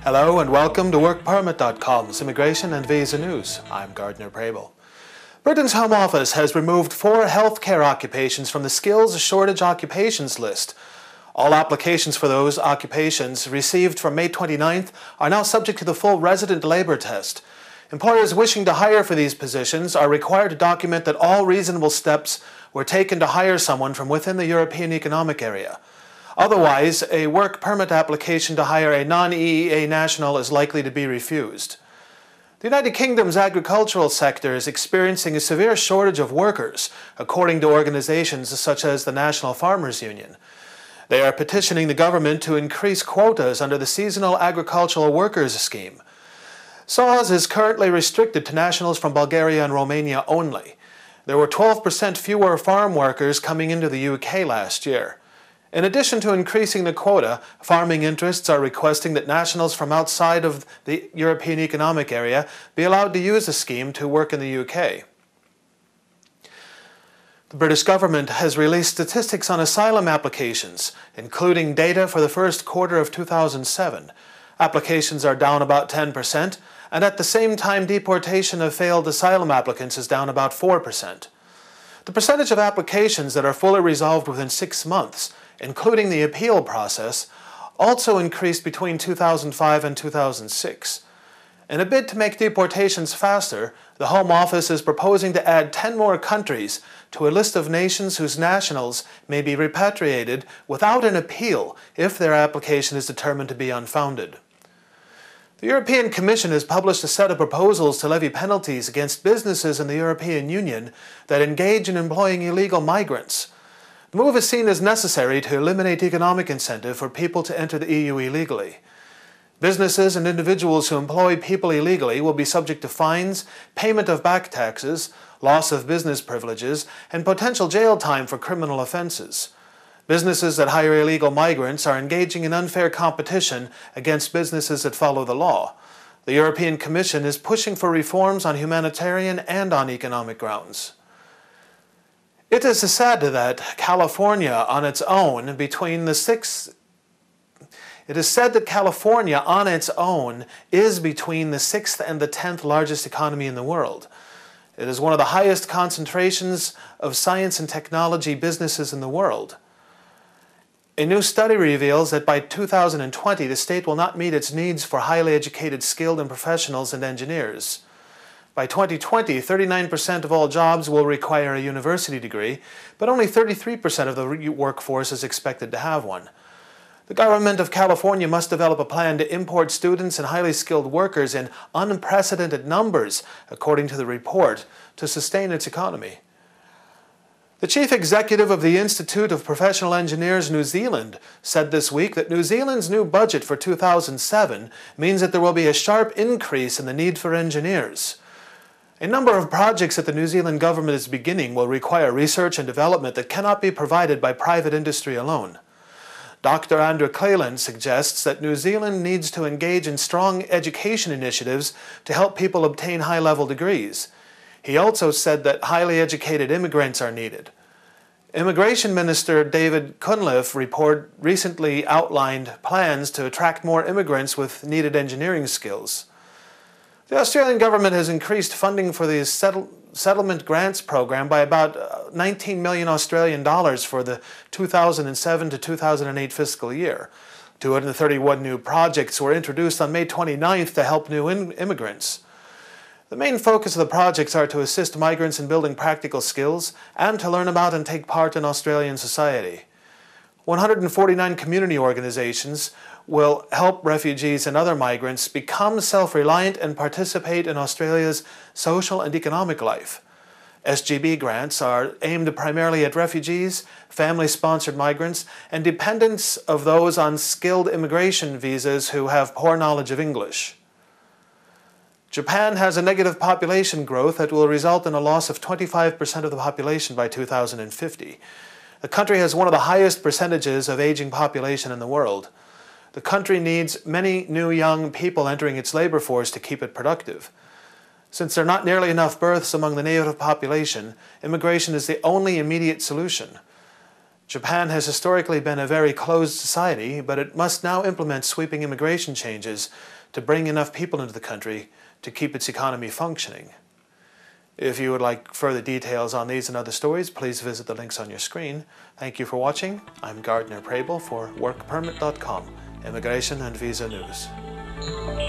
Hello and welcome to WorkPermit.com's Immigration and Visa News. I'm Gardner Prabel. Britain's Home Office has removed 4 healthcare occupations from the skills shortage occupations list. All applications for those occupations received from May 29th are now subject to the full resident labour test. Employers wishing to hire for these positions are required to document that all reasonable steps were taken to hire someone from within the European Economic Area. Otherwise, a work permit application to hire a non-EEA national is likely to be refused. The United Kingdom's agricultural sector is experiencing a severe shortage of workers, according to organisations such as the National Farmers Union. They are petitioning the government to increase quotas under the Seasonal Agricultural Workers Scheme. SAWS is currently restricted to nationals from Bulgaria and Romania only. There were 12% fewer farm workers coming into the UK last year. In addition to increasing the quota, farming interests are requesting that nationals from outside of the European Economic Area be allowed to use the scheme to work in the UK. The British government has released statistics on asylum applications, including data for the first quarter of 2007. Applications are down about 10%, and at the same time deportation of failed asylum applicants is down about 4%. The percentage of applications that are fully resolved within 6 months, including the appeal process, also increased between 2005 and 2006. In a bid to make deportations faster, the Home Office is proposing to add 10 more countries to a list of nations whose nationals may be repatriated without an appeal if their application is determined to be unfounded. The European Commission has published a set of proposals to levy penalties against businesses in the European Union that engage in employing illegal migrants. The move is seen as necessary to eliminate economic incentive for people to enter the EU illegally. Businesses and individuals who employ people illegally will be subject to fines, payment of back taxes, loss of business privileges, and potential jail time for criminal offences. Businesses that hire illegal migrants are engaging in unfair competition against businesses that follow the law. The European Commission is pushing for reforms on humanitarian and on economic grounds. It is said that California on its own is between the 6th and the 10th largest economy in the world. It is one of the highest concentrations of science and technology businesses in the world. A new study reveals that by 2020, the state will not meet its needs for highly educated, skilled and professionals and engineers. By 2020, 39% of all jobs will require a university degree, but only 33% of the workforce is expected to have one. The government of California must develop a plan to import students and highly skilled workers in unprecedented numbers, according to the report, to sustain its economy. The chief executive of the Institute of Professional Engineers New Zealand said this week that New Zealand's new budget for 2007 means that there will be a sharp increase in the need for engineers. A number of projects that the New Zealand government is beginning will require research and development that cannot be provided by private industry alone. Dr. Andrew Cleland suggests that New Zealand needs to engage in strong education initiatives to help people obtain high-level degrees. He also said that highly educated immigrants are needed. Immigration Minister David Cunliffe recently outlined plans to attract more immigrants with needed engineering skills. The Australian government has increased funding for the Settlement Grants Program by about 19 million Australian dollars for the 2007 to 2008 fiscal year. 231 new projects were introduced on May 29th to help new immigrants. The main focus of the projects are to assist migrants in building practical skills and to learn about and take part in Australian society. 149 community organizations will help refugees and other migrants become self-reliant and participate in Australia's social and economic life. SGB grants are aimed primarily at refugees, family-sponsored migrants, and dependents of those on skilled immigration visas who have poor knowledge of English. Japan has a negative population growth that will result in a loss of 25% of the population by 2050. The country has one of the highest percentages of aging population in the world. The country needs many new young people entering its labor force to keep it productive. Since there are not nearly enough births among the native population, immigration is the only immediate solution. Japan has historically been a very closed society, but it must now implement sweeping immigration changes to bring enough people into the country to keep its economy functioning. If you would like further details on these and other stories, please visit the links on your screen. Thank you for watching. I'm Gardner Prabel for WorkPermit.com, Immigration and Visa News.